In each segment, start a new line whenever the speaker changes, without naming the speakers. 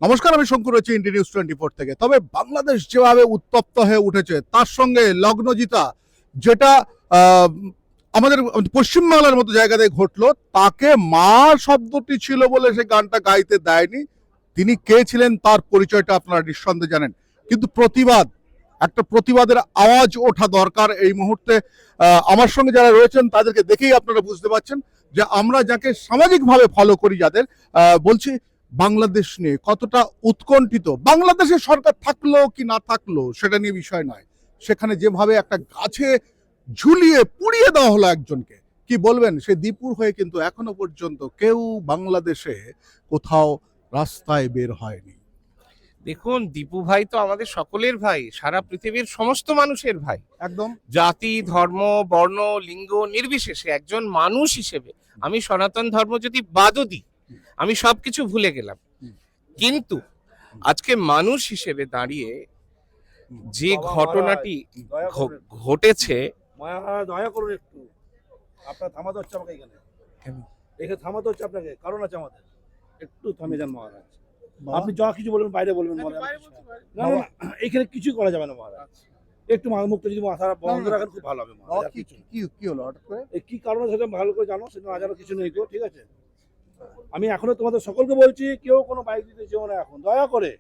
নমস্কার, আমি শঙ্কর রয়েছি ইন্ডিয়া নিউজ 24 থেকে। তবে বাংলাদেশ যেভাবে উত্তপ্ত হয়ে উঠেছে, তার সঙ্গে লগ্নজিতা যেটা আহ, আমাদের পশ্চিমবাংলার মতো জায়গাতে ঘটলো, তাকে মা শব্দটি ছিল বলে সে গানটা গাইতে দেয়নি। তিনি কে ছিলেন তার পরিচয়টা আপনারা নিঃসন্দেহে জানেন, কিন্তু একটা প্রতিবাদের আওয়াজ ওঠা দরকার এই মুহূর্তে। আমার সঙ্গে যারা রয়েছেন তাদেরকে দেখেই আপনারা বুঝতে পারছেন যে আমরা যাকে সামাজিকভাবে ফলো করি, যাদের বলছি বাংলাদেশ নিয়ে কতটা উৎকণ্ঠিত। বাংলাদেশের সরকার থাকলো কি না থাকলো সেটা নিয়ে বিষয় নয়, সেখানে যেভাবে একটা গাছে ঝুলিয়ে পুড়িয়ে দেওয়া হলো একজনকে, কি বলবেন? সে দীপুর হয়ে কিন্তু এখনো পর্যন্ত কেউ বাংলাদেশে কোথাও রাস্তায় বের হয়নি।
দেখুন, দীপু ভাই তো আমাদের সকলের ভাই, সারা পৃথিবীর সমস্ত মানুষের ভাই।
একদম
জাতি, ধর্ম, বর্ণ, লিঙ্গ নির্বিশেষে একজন মানুষ হিসেবে আমি সনাতন ধর্ম যদি বাদও দিই, আমি সবকিছু ভুলে গেলাম। কিন্তু আজকে মানুষ হিসেবে দাঁড়িয়ে যে ঘটনাটি ঘটেছে,
দয়া করুন একটু, আপনার থামাতে হচ্ছে আমাকে এখানে থামাতে হচ্ছে আপনাকে, কারণ আছে আমাদের। একটু থামে যান মহারাজ, আপনি যা কিছু বলবেন বাইরে বলবেন মহারাজ। না না, এখানে কিছু করা যাবে না মহারাজ। একটু মুখটা যদি মাথা বন্ধ রাখেন খুব ভালো হবে মহারাজ।
কি হলো হঠাৎ করে?
কি কারণে সেটা ভালো করে জানো, সেটা না জানো কিছু নেই গো, ঠিক আছে? আমি এখনো তোমাদের সকলকে বলছি, কেউ কোনো বাইক দিতে চেও না এখন, দয়া করে।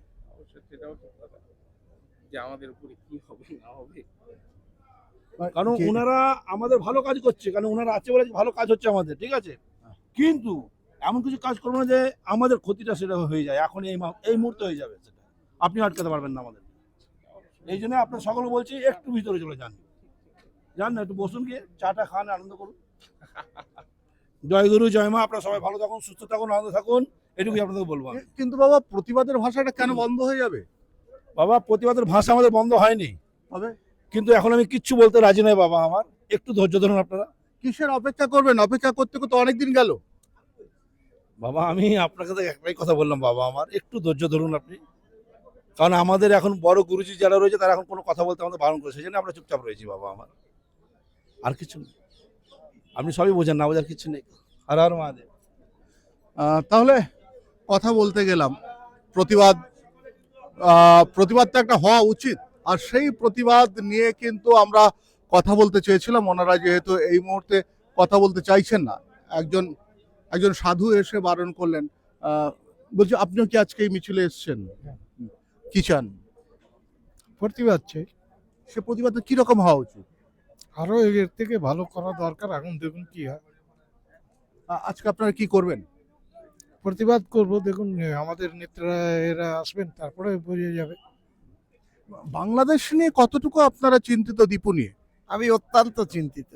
যে আমাদের উপরে কি হবে না হবে,
কারণ ওনারা আমাদের ভালো কাজ করছে, কারণ ওনারা আছে বলে ভালো কাজ হচ্ছে আমাদের, ঠিক আছে? কিন্তু এমন কিছু কাজ করবো না যে আমাদের ক্ষতিটা সেটা হয়ে যায়, এখন এই মুহূর্তে হয়ে যাবে, সেটা আপনি আটকাতে পারবেন না আমাদের। এই জন্য আপনার সকলে বলছি একটু ভিতরে চলে যান, যান না, একটু বসুন, গিয়ে চাটা খান, আনন্দ করুন। জয় গুরু জয় মা, আপনারা সবাই ভালো থাকুন, সুস্থ থাকুন, আনন্দ থাকুন, এটুকুই আপনাদের বলবো।
কিন্তু বাবা, প্রতিবাদের ভাষাটা কেন বন্ধ হয়ে যাবে?
বাবা, প্রতিবাদের ভাষা আমাদের বন্ধ হয়নি,
হবে,
কিন্তু এখন আমি কিচ্ছু বলতে রাজি নয় বাবা আমার। একটু ধৈর্য ধরুন আপনারা।
কিসের অপেক্ষা করবেন? অপেক্ষা করতে করতে অনেকদিন গেল
বাবা, আমি আপনাকে তো একটাই কথা বললাম বাবা আমার, একটু ধৈর্য ধরুন আপনি। কারণ আমাদের এখন বড় গুরুজি যারা রয়েছে তারা এখন কোনো কথা বলতে আমাদের বারণ করে, সেই জন্য আমরা চুপচাপ রয়েছি বাবা আমার, আর কিছু নেই। আপনি সবই বোঝেন, না বোঝার কিছু নেই। হর হর মহাদেব।
তাহলে কথা বলতে গেলাম, প্রতিবাদ তো একটা হওয়া উচিত, আর সেই প্রতিবাদ নিয়ে কিন্তু আমরা কথা বলতে চেয়েছিলাম। ওনারা যেহেতু এই মুহূর্তে কথা বলতে চাইছেন না, একজন সাধু এসে বারণ করলেন। বলছি, আপনিও কি আজকে এই মিছিলে এসেছেন? কি চান?
প্রতিবাদ চাই,
সে প্রতিবাদ কিরকম হওয়া উচিত?
আরো এর থেকে ভালো করা দরকার। এখন দেখুন কি হয়।
আজকে আপনারা কি করবেন?
প্রতিবাদ করব, দেখুন আমাদের নেতারা এরা আসবেন, তারপরে বোঝা যাবে।
বাংলাদেশ নিয়ে কতটুকু আপনারা চিন্তিত দীপু নিয়ে?
আমি অত্যন্ত চিন্তিত,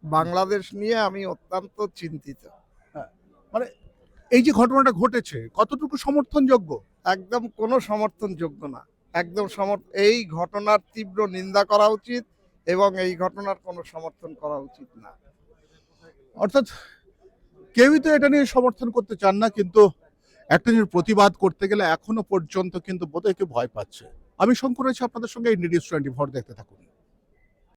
বাংলাদেশ নিয়ে আমি অত্যন্ত চিন্তিত।
মানে এই যে ঘটনাটা ঘটেছে, কতটুকু সমর্থনযোগ্য?
একদম কোনো সমর্থনযোগ্য না, একদম এই ঘটনার তীব্র নিন্দা করা উচিত এবং এই ঘটনার কোনো সমর্থন করা উচিত না।
অর্থাৎ কেউই তো এটা নিয়ে সমর্থন করতে চান না, কিন্তু একটা জিনিস প্রতিবাদ করতে গেলে এখনো পর্যন্ত কিন্তু বোধহয় কেউ ভয় পাচ্ছে। আমি শঙ্কর রয়েছি আপনাদের সঙ্গে, ইন্ডিয়া নিউজ 24 দেখতে থাকুন।